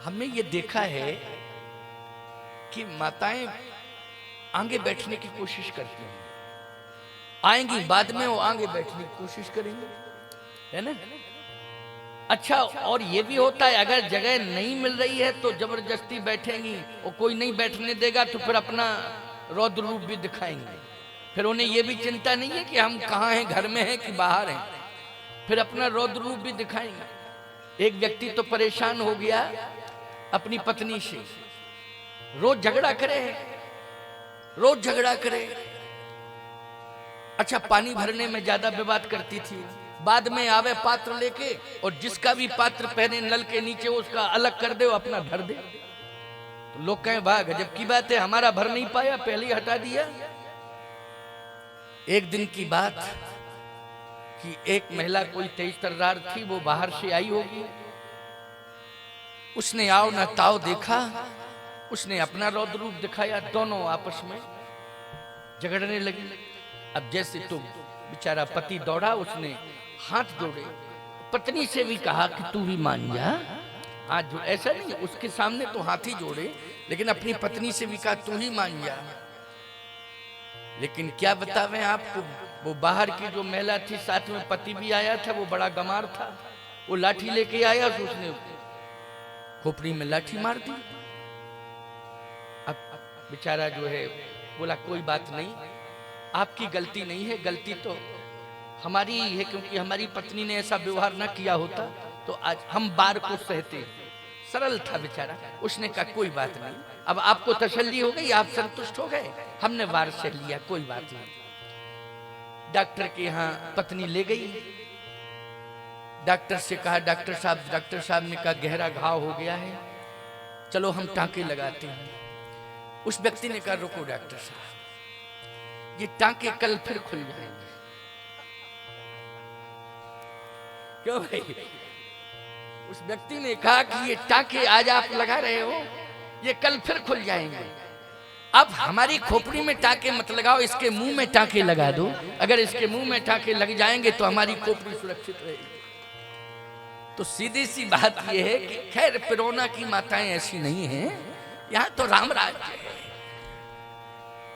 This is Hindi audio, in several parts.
हमने ये देखा है कि माताएं आगे बैठने की कोशिश करती हैं, आएंगी बाद में वो आगे बैठने की कोशिश करेंगी, है ना। अच्छा, और ये भी होता है अगर जगह नहीं मिल रही है तो जबरदस्ती बैठेंगी, और कोई नहीं बैठने देगा तो फिर अपना रौद्र रूप भी दिखाएंगे। फिर उन्हें ये भी चिंता नहीं है कि हम कहाँ हैं, घर में हैं कि बाहर हैं, फिर अपना रौद्र रूप भी दिखाएंगे। एक व्यक्ति तो परेशान हो गया अपनी पत्नी से, रोज झगड़ा करे, रोज झगड़ा करे। अच्छा, पानी भरने में ज्यादा विवाद करती थी, बाद में आवे पात्र लेके और जिसका भी पात्र पहने नल के नीचे उसका अलग कर दे, अपना भर दे। तो लोग कहें वाह गजब की बात है, हमारा भर नहीं पाया, पहले ही हटा दिया। एक दिन की बात कि एक महिला कोई तेज तर्रार थी, वो बाहर से आई होगी, उसने आओ न ताओ देखा, उसने अपना रौद्र रूप दिखाया, दोनों आपस में झगड़ने लगी। अब जैसे तो बेचारा पति दौड़ा, उसने हाथ जोड़े, पत्नी से भी कहा कि तू भी मान जा, हाथ जोड़, ऐसा नहीं उसके सामने तो हाथ ही जोड़े, लेकिन अपनी पत्नी से भी कहा तू ही मान जा। लेकिन क्या बतावें आपको, वो बाहर की जो महिला थी, साथ में पति भी आया था, वो बड़ा गमार था, वो लाठी लेके आया तो उसने खोपड़ी में लाठी मार दी। अब बेचारा जो है बोला कोई बात नहीं, आपकी गलती नहीं है, गलती तो हमारी ही है, क्योंकि हमारी पत्नी ने ऐसा व्यवहार ना किया होता तो आज हम बार को सहते। सरल था बेचारा, उसने कहा कोई बात नहीं, अब आपको तसल्ली हो गई, आप संतुष्ट हो गए, हमने वार सह लिया, कोई बात नहीं। डॉक्टर के यहाँ पत्नी ले गई, डॉक्टर से कहा डॉक्टर साहब ने कहा गहरा घाव हो गया है, चलो हम टांके लगाते हैं। उस व्यक्ति ने कहा रुको डॉक्टर साहब, ये टांके कल फिर खुल जाएंगे। क्यों भाई? उस व्यक्ति ने कहा कि ये टांके आज आप लगा रहे हो, ये कल फिर खुल जाएंगे, अब हमारी खोपड़ी में टांके मत लगाओ, इसके मुंह में टांके लगा दो, अगर इसके मुंह में टांके लग जाएंगे तो हमारी खोपड़ी सुरक्षित रहेगी। तो सीधी सी बात यह है कि खैर पिरोना की माताएं ऐसी नहीं हैं, यहाँ तो राम राज्य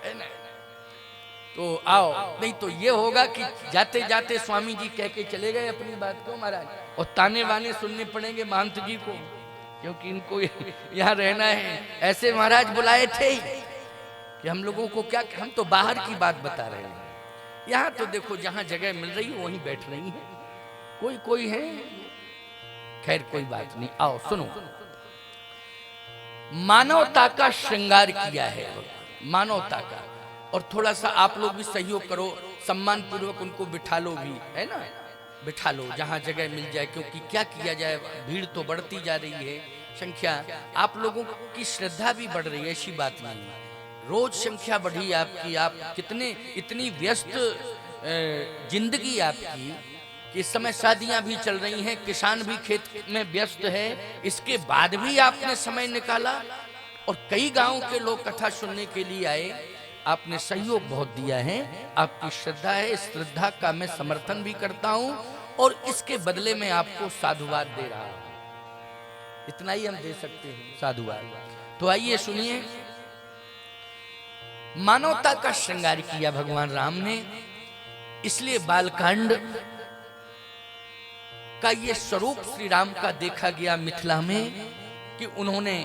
है ना। तो आओ, नहीं तो ये होगा कि जाते जाते स्वामी जी कह के चले गए अपनी बात को महाराज, और ताने वाने सुनने पड़ेंगे महंत जी को, क्योंकि इनको यहाँ रहना है। ऐसे महाराज बुलाए थे कि हम लोगों को क्या, हम तो बाहर की बात बता रहे हैं, यहाँ तो देखो जहाँ जगह मिल रही है वहीं बैठ रही है, कोई है। खैर कोई बात नहीं, आओ सुनो, मानवता का श्रृंगार किया है, मानवता का। और थोड़ा सा आप लोग भी सहयोग करो, सम्मान पूर्वक उनको बिठा लो भी, है ना, बिठा लो जहां जगह मिल जाए, क्योंकि क्या किया जाए, भीड़ तो बढ़ती जा रही है, संख्या, आप लोगों की श्रद्धा भी बढ़ रही है, ऐसी बात नहीं है, रोज संख्या बढ़ी आपकी, आप कितने इतनी व्यस्त जिंदगी आपकी, इस समय शादियां भी चल रही हैं, किसान भी खेत में व्यस्त है, इसके बाद भी आपने समय निकाला, और कई गांव के लोग कथा सुनने के लिए आए, आपने सहयोग बहुत दिया है, आपकी श्रद्धा है, इस श्रद्धा का मैं समर्थन भी करता हूं, और इसके बदले में आपको साधुवाद दे रहा हूं, इतना ही हम दे सकते हैं साधुवाद। तो आइए सुनिए, मानवता का श्रृंगार किया भगवान राम ने, इसलिए बालकांड का ये स्वरूप श्री राम का देखा गया मिथिला में, कि उन्होंने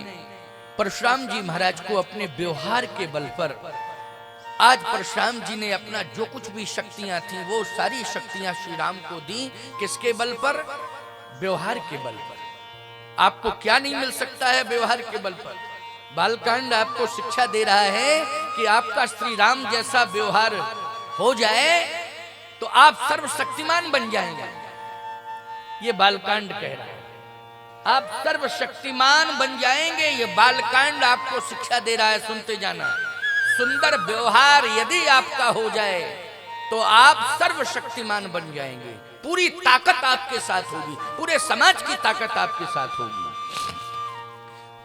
परशुराम जी महाराज को अपने व्यवहार के बल पर, आज परशुराम जी ने अपना जो कुछ भी शक्तियां थी वो सारी शक्तियां श्री राम को दी, किसके बल पर? व्यवहार के बल पर। आपको क्या नहीं मिल सकता है व्यवहार के बल पर? बालकांड आपको शिक्षा दे रहा है कि आपका श्री राम जैसा व्यवहार हो जाए तो आप सर्वशक्तिमान बन जाएंगे। ये बालकांड कह रहा है, आप सर्वशक्तिमान बन जाएंगे, ये बालकांड आपको शिक्षा दे रहा है, सुनते जाना। सुंदर व्यवहार यदि आपका हो जाए तो आप सर्वशक्तिमान बन जाएंगे, पूरी ताकत आपके साथ होगी, पूरे समाज की ताकत आपके साथ होगी।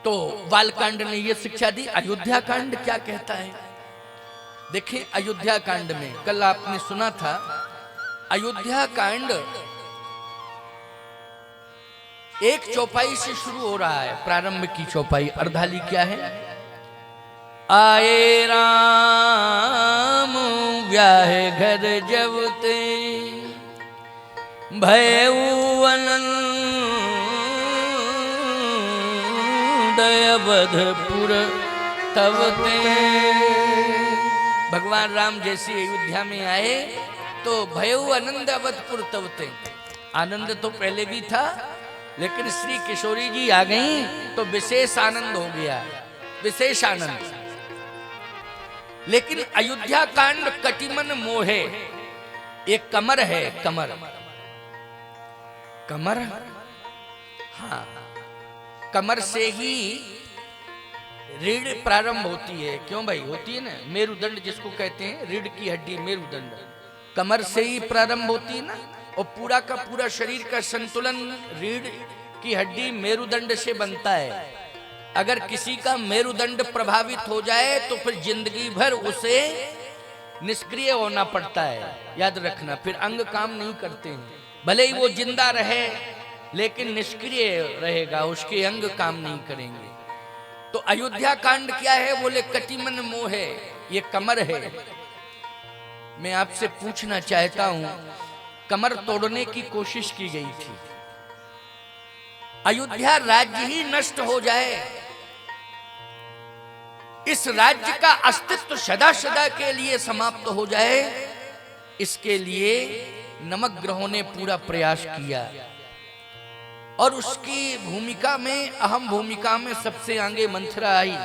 तो बालकांड ने यह शिक्षा दी। अयोध्या कांड क्या कहता है देखिए, अयोध्या कांड में कल आपने सुना था, अयोध्या कांड एक चौपाई से शुरू हो रहा है, प्रारंभ की चौपाई। अर्धाली क्या है? आए राम ब्याहे घर जब ते भयउ आनंद अवधपुर तब ते। भगवान राम जैसे अयोध्या में आए तो भयउ आनंद अवधपुर तब ते। आनंद तो पहले भी था, लेकिन श्री किशोरी जी आ गई तो विशेष आनंद हो गया, विशेष आनंद। लेकिन अयोध्या कांड कटिमन मोहे, एक कमर है, कमर कमर, हाँ, कमर से ही रीढ़ प्रारंभ होती है। क्यों भाई? होती है ना, मेरुदंड जिसको कहते हैं, रीढ़ की हड्डी मेरुदंड कमर से ही प्रारंभ होती है ना। और पूरा का पूरा शरीर का संतुलन रीढ़ की हड्डी मेरुदंड से बनता है। अगर किसी का मेरुदंड प्रभावित हो जाए तो फिर जिंदगी भर उसे निष्क्रिय होना पड़ता है, याद रखना। फिर अंग काम नहीं करते हैं, भले ही वो जिंदा रहे लेकिन निष्क्रिय रहेगा, उसके अंग काम नहीं करेंगे। तो अयोध्या कांड क्या है? बोले कटिमन मोहे, ये कमर है। मैं आपसे पूछना चाहता हूं, कमर तोड़ने की कोशिश की गई थी, अयोध्या राज्य ही नष्ट हो जाए, इस राज्य का अस्तित्व सदा सदा के लिए समाप्त हो जाए, इसके लिए नवग्रहों ने पूरा प्रयास किया। और उसकी भूमिका में, अहम भूमिका में सबसे आगे मंथरा आई।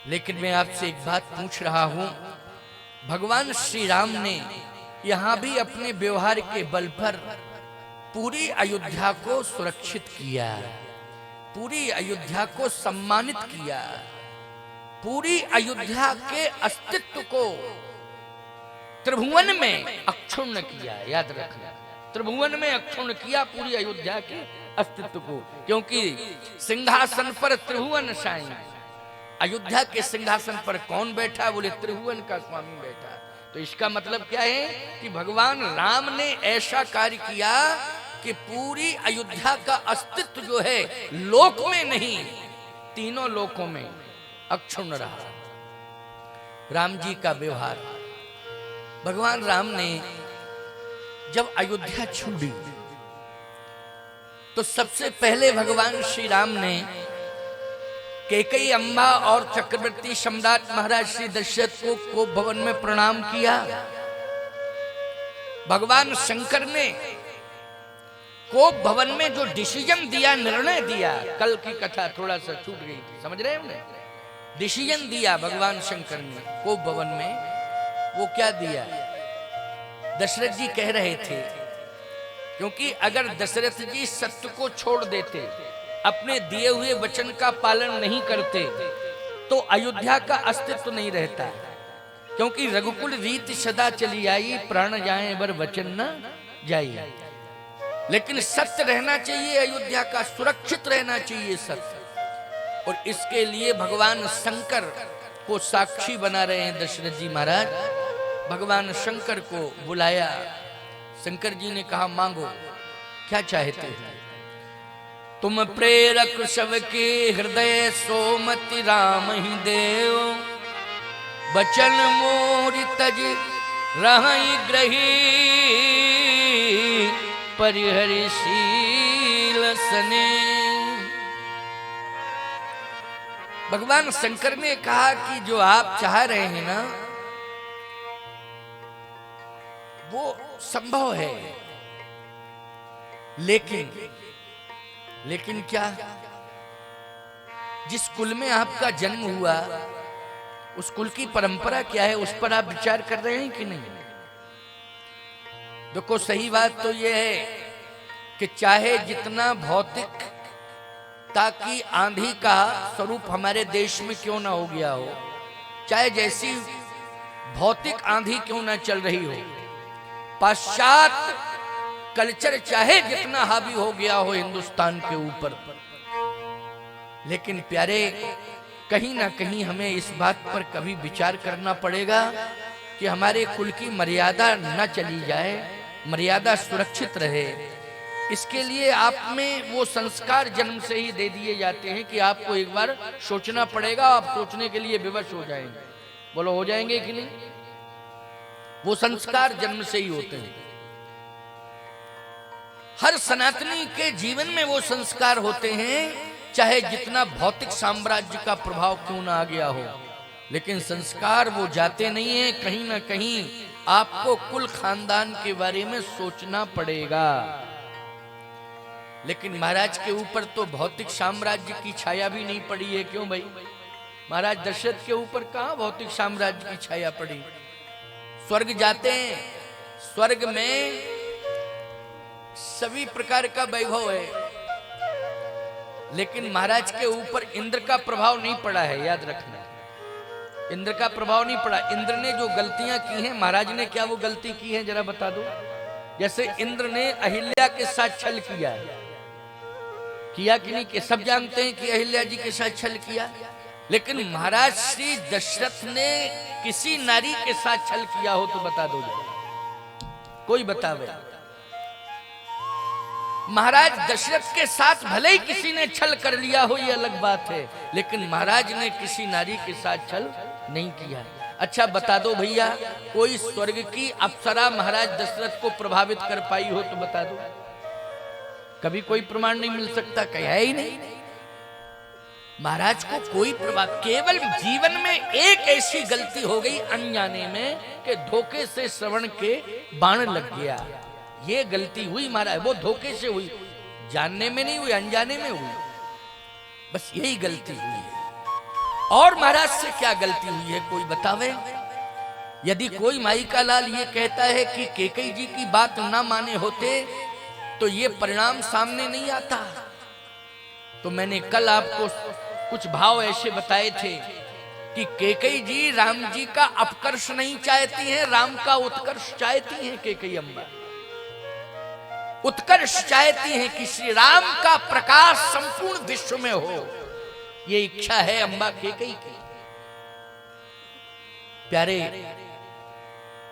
लेकिन मैं आपसे एक बात पूछ रहा हूं, भगवान श्री राम ने यहां भी अपने व्यवहार के बल पर पूरी अयोध्या को सुरक्षित किया, पूरी अयोध्या को सम्मानित किया, पूरी अयोध्या के अस्तित्व को त्रिभुवन में अक्षुण्ण किया। याद रखना, त्रिभुवन में अक्षुण्ण किया पूरी अयोध्या के अस्तित्व को। क्योंकि सिंहासन पर त्रिभुवन साईं, अयोध्या के सिंहासन पर कौन बैठा? बोले त्रिभुवन का स्वामी बैठा। तो इसका मतलब क्या है कि भगवान राम ने ऐसा कार्य किया कि पूरी अयोध्या का अस्तित्व जो है लोक में नहीं, तीनों लोकों में अक्षुण्ण रहा। राम जी का व्यवहार, भगवान राम ने जब अयोध्या छोड़ी तो सबसे पहले भगवान श्री राम ने कैकेयी अम्बा और चक्रवर्ती सम्राट महाराज श्री दशरथ को कोप भवन में प्रणाम किया। भगवान शंकर ने कोप भवन में जो डिसीजन दिया, निर्णय दिया, कल की कथा थोड़ा सा छूट गई थी, समझ रहे हैं हमने? डिसीजन दिया भगवान शंकर ने कोप भवन में, वो क्या दिया? दशरथ जी कह रहे थे, क्योंकि अगर दशरथ जी सत्य को छोड़ देते, अपने दिए हुए वचन का पालन नहीं करते, तो अयोध्या का अस्तित्व नहीं रहता। क्योंकि रघुकुल रीति सदा चली आई, प्राण जाए बर वचन न जाई। लेकिन सत्य रहना चाहिए, अयोध्या का सुरक्षित रहना चाहिए सत्य। और इसके लिए भगवान शंकर को साक्षी बना रहे हैं दशरथ जी महाराज। भगवान शंकर को बुलाया, शंकर जी ने कहा मांगो, क्या चाहते हैं? तुम प्रेरक सबके हृदय सोमति राम ही देव, बचन मोरि तज रहि ग्रही, परिहरिशील सने। भगवान शंकर ने कहा कि जो आप चाह रहे हैं ना, वो संभव है, लेकिन क्या? जिस कुल में आपका जन्म हुआ, उस कुल की परंपरा क्या है, उस पर आप विचार कर रहे हैं कि नहीं? देखो, सही बात तो यह है कि चाहे जितना भौतिकता की आंधी का स्वरूप हमारे देश में क्यों ना हो गया हो, चाहे जैसी भौतिक आंधी क्यों ना चल रही हो, पाश्चात्य कल्चर चाहे जितना हावी हो गया हो हिंदुस्तान के ऊपर, लेकिन प्यारे, कहीं ना कहीं हमें इस बात पर कभी विचार करना पड़ेगा कि हमारे कुल की मर्यादा न चली जाए, मर्यादा सुरक्षित रहे। इसके लिए आप में वो संस्कार जन्म से ही दे दिए जाते हैं कि आपको एक बार सोचना पड़ेगा, आप सोचने के लिए विवश हो जाएंगे। बोलो हो जाएंगे कि नहीं? वो संस्कार जन्म से ही होते हैं। हर सनातनी के जीवन में वो संस्कार होते हैं, चाहे जितना भौतिक साम्राज्य का प्रभाव क्यों ना आ गया हो, लेकिन संस्कार वो जाते नहीं है। कहीं ना कहीं आपको कुल खानदान के बारे में सोचना पड़ेगा। लेकिन महाराज के ऊपर तो भौतिक साम्राज्य की छाया भी नहीं पड़ी है। क्यों भाई? महाराज दशरथ के ऊपर कहां भौतिक साम्राज्य की छाया पड़ी? स्वर्ग जाते हैं, स्वर्ग में सभी प्रकार का वैभव है, लेकिन महाराज के ऊपर इंद्र का प्रभाव नहीं पड़ा है। याद रखना, इंद्र का प्रभाव नहीं पड़ा। इंद्र ने जो गलतियां की हैं, महाराज ने क्या वो गलती की है जरा बता दो। जैसे इंद्र ने अहिल्या के साथ छल किया कि नहीं? कि सब जानते हैं कि अहिल्या जी के साथ छल किया, लेकिन महाराज श्री दशरथ ने किसी नारी के साथ छल किया हो तो बता दो, कोई बतावे। महाराज दशरथ के साथ भले ही किसी ने छल कर लिया हो, ये अलग बात है, लेकिन महाराज ने किसी नारी के साथ छल नहीं किया। अच्छा बता दो भैया, कोई स्वर्ग की अप्सरा महाराज दशरथ को प्रभावित कर पाई हो तो बता दो। कभी कोई प्रमाण नहीं मिल सकता, कहा ही नहीं। महाराज को कोई प्रभाव, केवल जीवन में एक ऐसी गलती हो गई अनजाने में कि धोखे से श्रवण के बाण लग गया। ये गलती हुई महाराज, वो धोखे से हुई, जानने में नहीं हुई, अनजाने में हुई, बस यही गलती हुई है। और महाराज से क्या गलती हुई है कोई बतावे? यदि कोई माई का लाल ये कहता है कि कैकेयी जी की बात ना माने होते तो ये परिणाम सामने नहीं आता। तो मैंने कल आपको कुछ भाव ऐसे बताए थे कि कैकेयी जी राम जी का अपकर्ष नहीं चाहती हैं, राम का उत्कर्ष चाहती हैं। कैकेयी अम्बा उत्कर्ष चाहती हैं कि श्री राम का प्रकाश संपूर्ण विश्व में हो, ये इच्छा है अम्बा कैकेयी की। प्यारे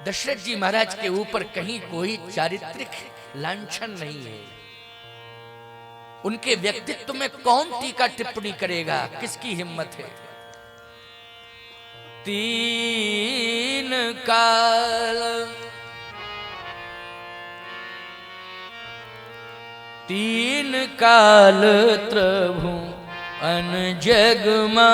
दशरथ जी महाराज के ऊपर कहीं कोई चारित्रिक लांछन नहीं है। उनके व्यक्तित्व में कौन टीका टिप्पणी करेगा? किसकी हिम्मत है? तीन काल त्रभु अन जग मा